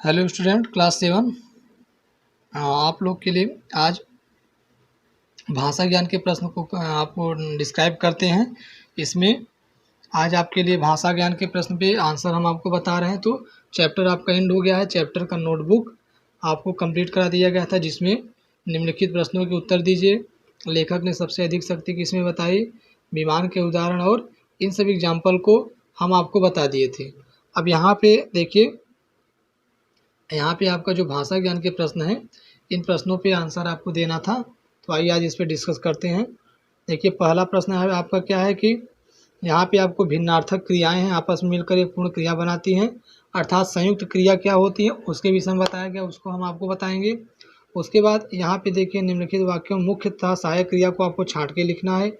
Hello student class 7। आप लोग के लिए आज भाषा ज्ञान के प्रश्न को आपको डिस्क्राइब करते हैं। इसमें आज आपके लिए भाषा ज्ञान के प्रश्न पे आंसर हम आपको बता रहे हैं। तो चैप्टर आपका एंड हो गया है। चैप्टर का नोटबुक आपको कंप्लीट करा दिया गया था, जिसमें निम्नलिखित प्रश्नों के उत्तर दीजिए। लेखक ने सबसे अधिक शक्ति किसमें बताई, विमान के उदाहरण और इन सभी एग्जाम्पल को हम आपको बता दिए थे। अब यहाँ पे देखिए, यहाँ पे आपका जो भाषा ज्ञान के प्रश्न हैं, इन प्रश्नों पे आंसर आपको देना था। तो आइए आज इस पे डिस्कस करते हैं। देखिए, पहला प्रश्न है आपका क्या है कि यहाँ पे आपको भिन्नार्थक क्रियाएं हैं, आपस में मिलकर एक पूर्ण क्रिया बनाती हैं, अर्थात संयुक्त क्रिया क्या होती है उसके विषय में बताया गया, उसको हम आपको बताएंगे। उसके बाद यहाँ पे देखिए, निम्नलिखित वाक्यों में मुख्य तथा सहायक क्रिया को आपको छांट के लिखना है,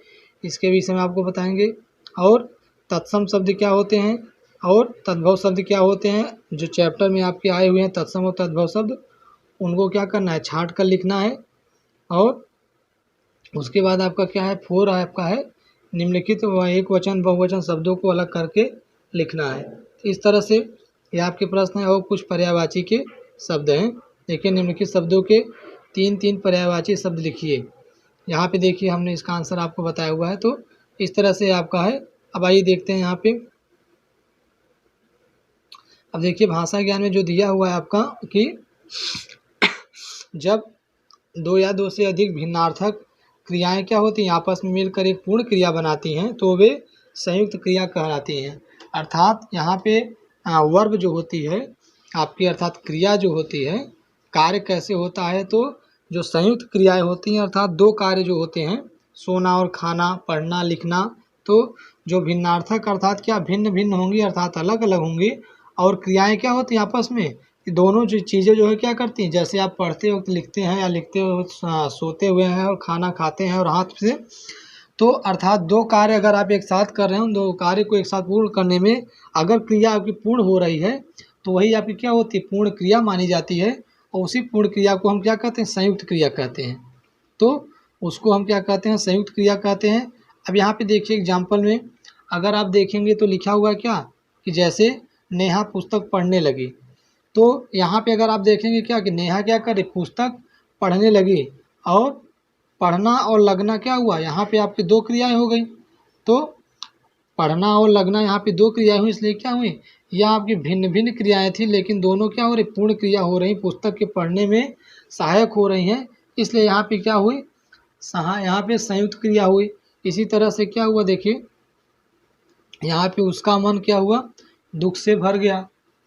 इसके विषय में आपको बताएंगे। और तत्सम शब्द क्या होते हैं और तद्भव शब्द क्या होते हैं, जो चैप्टर में आपके आए हुए हैं तत्सम और तद्भव शब्द, उनको क्या करना है, छांट कर लिखना है। और उसके बाद आपका क्या है, 4 आपका है निम्नलिखित एक वचन बहुवचन शब्दों को अलग करके लिखना है। इस तरह से ये आपके प्रश्न है। और कुछ पर्यायवाची के शब्द हैं। देखिए, निम्नलिखित शब्दों के 3 पर्यायवाची शब्द लिखिए। यहाँ पे देखिए, हमने इसका आंसर आपको बताया हुआ है। तो इस तरह से आपका है। अब आइए देखते हैं यहाँ पे। अब देखिए, भाषा ज्ञान में जो दिया हुआ है आपका कि जब 2 या 2 से अधिक भिन्नार्थक क्रियाएं क्या होती हैं, आपस में मिलकर एक पूर्ण क्रिया बनाती हैं, तो वे संयुक्त क्रिया कहलाती हैं। अर्थात यहाँ पे वर्ब जो होती है आपकी, अर्थात क्रिया जो होती है, कार्य कैसे होता है, तो जो संयुक्त क्रियाएं होती हैं, अर्थात 2 कार्य जो होते हैं, सोना और खाना, पढ़ना लिखना, तो जो भिन्नार्थक अर्थात क्या भिन्न भिन्न होंगी, अर्थात अलग अलग होंगी। और क्रियाएं क्या होती हैं आपस में, दोनों जो चीज़ें जो है क्या करती हैं, जैसे आप पढ़ते वक्त लिखते हैं या लिखते वक्त सोते हुए हैं और खाना खाते हैं और हाथ से, तो अर्थात 2 कार्य अगर आप एक साथ कर रहे हो, 2 कार्य को एक साथ पूर्ण करने में अगर क्रिया आपकी पूर्ण हो रही है, तो वही आपकी क्या होती है, पूर्ण क्रिया मानी जाती है। और उसी पूर्ण क्रिया को हम क्या कहते हैं, संयुक्त क्रिया कहते हैं। तो उसको हम क्या कहते हैं, संयुक्त क्रिया कहते हैं। अब यहाँ पे देखिए एग्जाम्पल में अगर आप देखेंगे तो लिखा हुआ है क्या कि जैसे नेहा पुस्तक पढ़ने लगी। तो यहाँ पे अगर आप देखेंगे क्या कि नेहा क्या करे, पुस्तक पढ़ने लगी। और पढ़ना और लगना क्या हुआ, यहाँ पे आपकी 2 क्रियाएं हो गई। तो पढ़ना और लगना यहाँ पे 2 क्रियाएं हुई, इसलिए क्या हुई, यह आपकी भिन्न भिन्न क्रियाएं थी, लेकिन दोनों क्या हो रही, पूर्ण क्रिया हो रही, पुस्तक के पढ़ने में सहायक हो रही हैं, इसलिए यहाँ पे क्या हुई, यहाँ पे संयुक्त क्रिया हुई। इसी तरह से क्या हुआ, देखिए यहाँ पे उसका मन क्या हुआ, दुख से भर गया।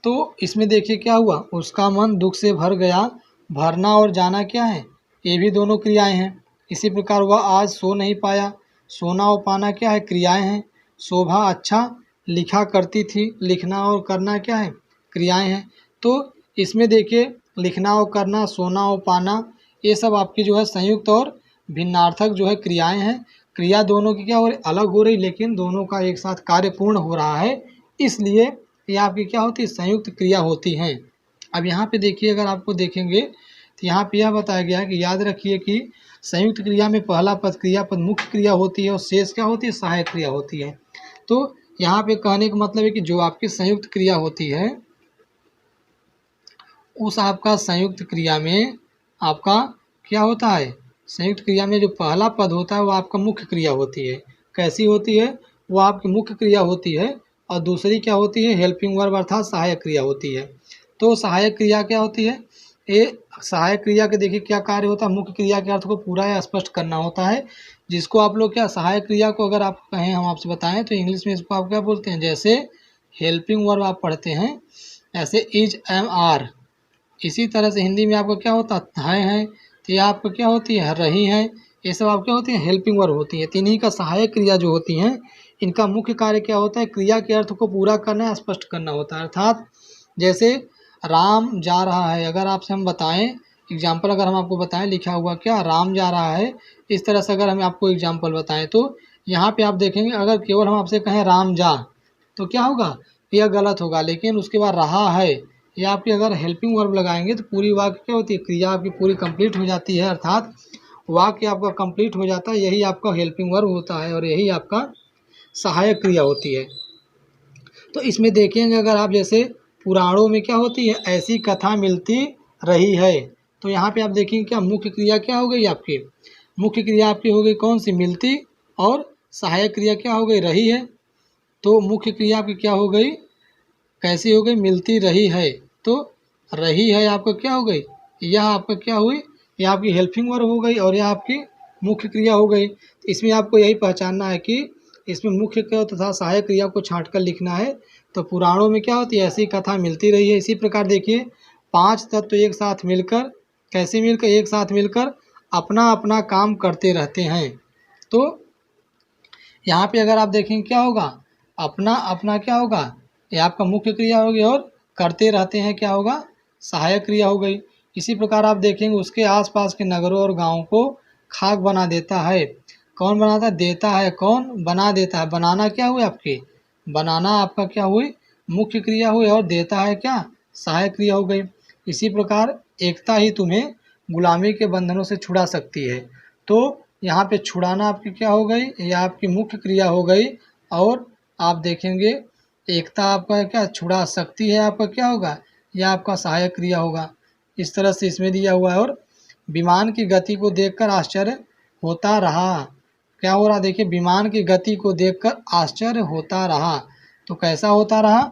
तो इसमें देखिए क्या हुआ, उसका मन दुख से भर गया, भरना और जाना क्या है, ये भी दोनों क्रियाएं हैं। इसी प्रकार वह आज सो नहीं पाया, सोना और पाना क्या है, क्रियाएं हैं। शोभा अच्छा लिखा करती थी, लिखना और करना क्या है, क्रियाएं हैं। तो इसमें देखिए लिखना और करना, सोना और पाना, ये सब आपकी जो है संयुक्त और भिन्नार्थक जो है क्रियाएं हैं। क्रिया दोनों की क्या हो रही, अलग हो रही, लेकिन दोनों का एक साथ कार्य पूर्ण हो रहा है, इसलिए ये आपकी क्या होती है, संयुक्त क्रिया होती हैं। अब यहाँ पे देखिए, अगर आपको देखेंगे तो यहाँ पे यह बताया गया है कि याद रखिए कि संयुक्त क्रिया में पहला पद क्रियापद मुख्य क्रिया होती है और शेष क्या होती है, सहायक क्रिया होती है। तो यहाँ पे कहने का मतलब है कि जो आपकी संयुक्त क्रिया होती है, उस आपका संयुक्त क्रिया में आपका क्या होता है, संयुक्त क्रिया में जो पहला पद होता है वो आपका मुख्य क्रिया होती है। कैसी होती है, वो आपकी मुख्य क्रिया होती है। और दूसरी क्या होती है, हेल्पिंग वर्ब अर्थात सहायक क्रिया होती है। तो सहायक क्रिया क्या होती है, ये सहायक क्रिया के देखिए क्या कार्य होता है, मुख्य क्रिया के अर्थ को पूरा या स्पष्ट करना होता है, जिसको आप लोग क्या सहायक क्रिया को अगर आप कहें, हम आपसे बताएं तो इंग्लिश में इसको आप क्या बोलते हैं, जैसे हेल्पिंग वर्ब आप पढ़ते हैं ऐसे इज एम आर, इसी तरह से हिंदी में आपका क्या होता है, तो ये आपका क्या होती है, रही है, ये सब आप क्या होती है, हेल्पिंग वर्ब होती है। इन्हीं का सहायक क्रिया जो होती हैं, इनका मुख्य कार्य क्या होता है, क्रिया के अर्थ को पूरा करना या स्पष्ट करना होता है। अर्थात जैसे राम जा रहा है, अगर आपसे हम बताएं एग्जाम्पल, अगर हम आपको बताएं लिखा हुआ क्या, राम जा रहा है, इस तरह से अगर हम आपको एग्जाम्पल बताएं, तो यहाँ पे आप देखेंगे अगर केवल हम आपसे कहें राम जा, तो क्या होगा, यह गलत होगा। लेकिन उसके बाद रहा है, या आपकी अगर हेल्पिंग वर्ब लगाएंगे तो पूरी वाक्य क्या होती है, क्रिया आपकी पूरी कंप्लीट हो जाती है, अर्थात वाक्य आपका कंप्लीट हो जाता है। यही आपका हेल्पिंग वर्ब होता है और यही आपका सहायक क्रिया होती है। तो इसमें देखेंगे अगर आप जैसे पुराणों में क्या होती है, ऐसी कथा मिलती रही है। तो यहाँ पे आप देखेंगे क्या मुख्य क्रिया क्या हो गई आपकी, मुख्य क्रिया आपकी हो गई कौन सी, मिलती, और सहायक क्रिया क्या हो गई, रही है। तो मुख्य क्रिया आपकी क्या हो गई, कैसी हो गई, मिलती रही है। तो रही है आपका क्या हो गई, यह आपका क्या हुई, यह आपकी हेल्पिंग वर्ब हो गई और यह आपकी मुख्य क्रिया हो गई। तो इसमें आपको यही पहचानना है कि इसमें मुख्य क्रिया तथा सहायक क्रिया को छांट कर लिखना है। तो पुराणों में क्या होती है, ऐसी कथा मिलती रही है। इसी प्रकार देखिए 5 तत्व एक साथ मिलकर, कैसे मिलकर, एक साथ मिलकर अपना अपना काम करते रहते हैं। तो यहाँ पे अगर आप देखेंगे क्या होगा, अपना अपना क्या होगा, ये आपका मुख्य क्रिया होगी, और करते रहते हैं क्या होगा, सहायक क्रिया हो गई। इसी प्रकार आप देखेंगे उसके आसपास के नगरों और गांवों को खाक बना देता है। कौन बनाता है, देता है, कौन बना देता है, बनाना क्या हुई आपकी, बनाना आपका क्या हुई, मुख्य क्रिया हुई, और देता है क्या, सहायक क्रिया हो गई। इसी प्रकार एकता ही तुम्हें गुलामी के बंधनों से छुड़ा सकती है। तो यहाँ पे छुड़ाना आपकी क्या हो गई, यह आपकी मुख्य क्रिया हो गई, और आप देखेंगे एकता आपका क्या, छुड़ा सकती है, आपका क्या होगा, यह आपका सहायक क्रिया होगा। इस तरह से इसमें दिया हुआ है। और विमान की गति को देखकर आश्चर्य होता रहा, क्या हो रहा, देखिए विमान की गति को देखकर आश्चर्य होता रहा। तो कैसा होता रहा,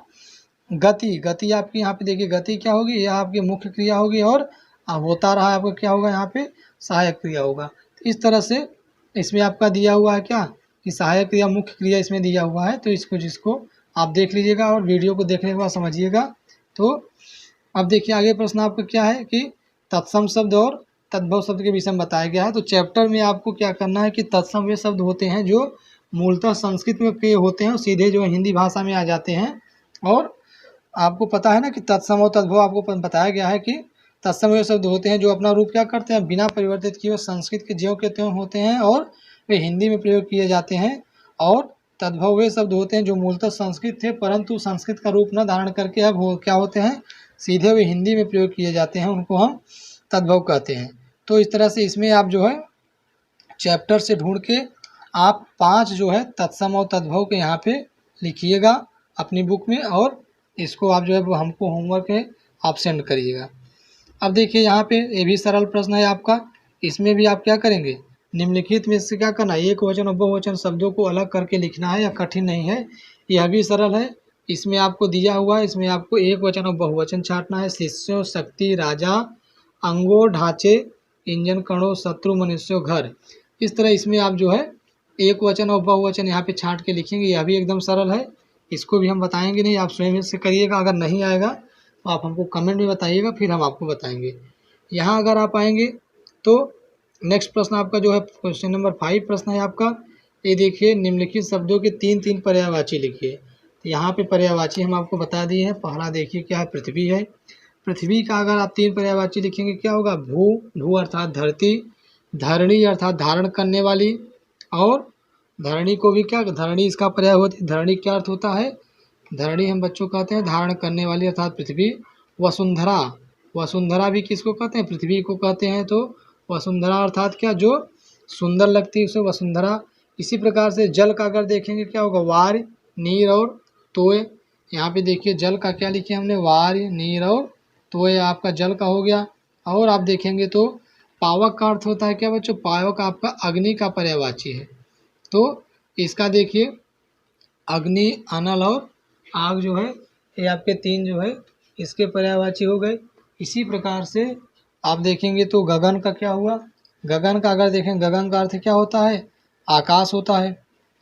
गति, गति आपकी यहाँ पे देखिए गति क्या होगी, यह आपकी मुख्य क्रिया होगी, और होता रहा आपका क्या होगा, यहाँ पे सहायक क्रिया होगा। तो इस तरह से इसमें आपका दिया हुआ है क्या, कि सहायक क्रिया मुख्य क्रिया इसमें दिया हुआ है। तो इसको जिसको आप देख लीजिएगा और वीडियो को देखने के बाद समझिएगा। तो अब देखिए आगे प्रश्न आपका क्या है कि तत्सम शब्द और तद्भव शब्द के विषय में बताया गया है। तो चैप्टर में आपको क्या करना है कि तत्सम वे शब्द होते हैं जो मूलतः संस्कृत में के होते हैं और सीधे जो है हिंदी भाषा में आ जाते हैं। और आपको पता है ना कि तत्सम और तद्भव आपको बताया गया है कि तत्सम वे शब्द होते हैं जो अपना रूप क्या करते हैं, बिना परिवर्तित किए संस्कृत के ज्यों के त्यों होते हैं और वे हिंदी में प्रयोग किए जाते हैं। और तद्भव वे शब्द होते हैं जो मूलतः संस्कृत थे परंतु संस्कृत का रूप न धारण करके अब क्या होते हैं, सीधे वे हिंदी में प्रयोग किए जाते हैं, उनको हम तद्भव कहते हैं। तो इस तरह से इसमें आप जो है चैप्टर से ढूंढ के आप 5 जो है तत्सम और तद्भव के यहाँ पे लिखिएगा अपनी बुक में, और इसको आप जो है वो हमको होमवर्क है आप सेंड करिएगा। अब देखिए यहाँ पे ये भी सरल प्रश्न है आपका, इसमें भी आप क्या करेंगे, निम्नलिखित में से क्या करना है, एक वचन और बहुवचन शब्दों को अलग करके लिखना है, या कठिन नहीं है, यह भी सरल है। इसमें आपको दिया हुआ है, इसमें आपको एक वचन और बहुवचन छांटना है, शिष्यों, शक्ति, राजा, अंगों, ढांचे, इंजन, कणों, शत्रु, मनुष्यों, घर। इस तरह इसमें आप जो है एक वचन और बहुवचन यहाँ पे छांट के लिखेंगे, यह भी एकदम सरल है। इसको भी हम बताएंगे नहीं, आप स्वयं से करिएगा, अगर नहीं आएगा तो आप हमको कमेंट में बताइएगा, फिर हम आपको बताएंगे। यहाँ अगर आप आएंगे तो नेक्स्ट प्रश्न आपका जो है क्वेश्चन नंबर 5 प्रश्न है आपका, ये देखिए निम्नलिखित शब्दों के 3 पर्यायवाची लिखिए। तो यहाँ पे पर्यायवाची हम आपको बता दिए हैं। पहला देखिए क्या है, पृथ्वी है। पृथ्वी का अगर आप 3 पर्यायवाची लिखेंगे क्या होगा, भू, भू अर्थात धरती, धरणी अर्थात धारण करने वाली, और धरणी को भी क्या, धरणी इसका पर्याय होती है। धरणी क्या अर्थ होता है, धरणी हम बच्चों कहते हैं धारण करने वाली अर्थात पृथ्वी। वसुंधरा, वसुंधरा भी किसको कहते हैं, पृथ्वी को कहते हैं। तो वसुंधरा अर्थात क्या, जो सुंदर लगती है उसे वसुंधरा। इसी प्रकार से जल का अगर देखेंगे क्या होगा, वार्य, नीर और तोय। यहाँ पे देखिए जल का क्या लिखे हमने, वार्य, नीर और तोय आपका जल का हो गया। और आप देखेंगे तो पावक का अर्थ होता है क्या बच्चों, पावक आपका अग्नि का पर्यायवाची है। तो इसका देखिए अग्नि, अनल और आग जो है ये आपके 3 जो है इसके पर्यायवाची हो गए। इसी प्रकार से आप देखेंगे तो गगन का क्या हुआ, गगन का अगर देखें, गगन का अर्थ क्या होता है, आकाश होता है।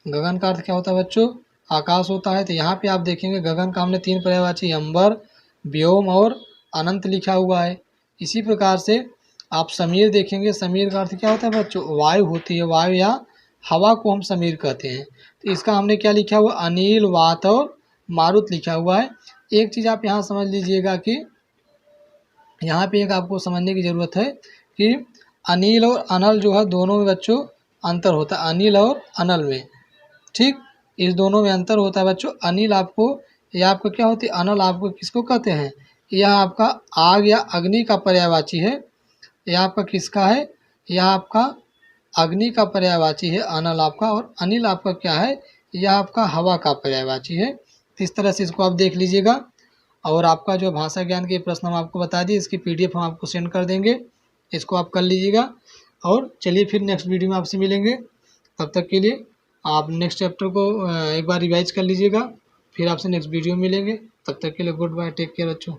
गगन का अर्थ क्या होता है बच्चों, आकाश होता है। तो यहाँ पे आप देखेंगे गगन का हमने 3 पर्यायवाची अंबर, व्योम और अनंत लिखा हुआ है। इसी प्रकार से आप समीर देखेंगे, समीर का अर्थ क्या होता है बच्चों, वायु होती है, वायु या हवा को हम समीर कहते हैं। तो इसका हमने क्या लिखा हुआ, अनिल, वात और मारुत लिखा हुआ है। एक चीज़ आप यहाँ समझ लीजिएगा कि यहाँ पे एक आपको समझने की ज़रूरत है कि अनिल और अनल जो है दोनों में बच्चों अंतर होता है, अनिल और अनल में, ठीक, इस दोनों में अंतर होता है बच्चों। अनिल आपको, यह आपको क्या होती है, अनल आपको किसको कहते हैं, यह आपका आग या अग्नि का पर्यायवाची है। यह आपका किसका है, यह आपका अग्नि का पर्यायवाची है अनल आपका, और अनिल आपका क्या है, यह आपका हवा का पर्यायवाची है। इस तरह से इसको आप देख लीजिएगा। और आपका जो भाषा ज्ञान के प्रश्न हम आपको बता दिए, इसकी PDF हम आपको सेंड कर देंगे, इसको आप कर लीजिएगा। और चलिए फिर नेक्स्ट वीडियो में आपसे मिलेंगे, तब तक के लिए आप नेक्स्ट चैप्टर को एक बार रिवाइज कर लीजिएगा, फिर आपसे नेक्स्ट वीडियो में मिलेंगे। तब तक के लिए गुड बाय, टेक केयर बच्चों।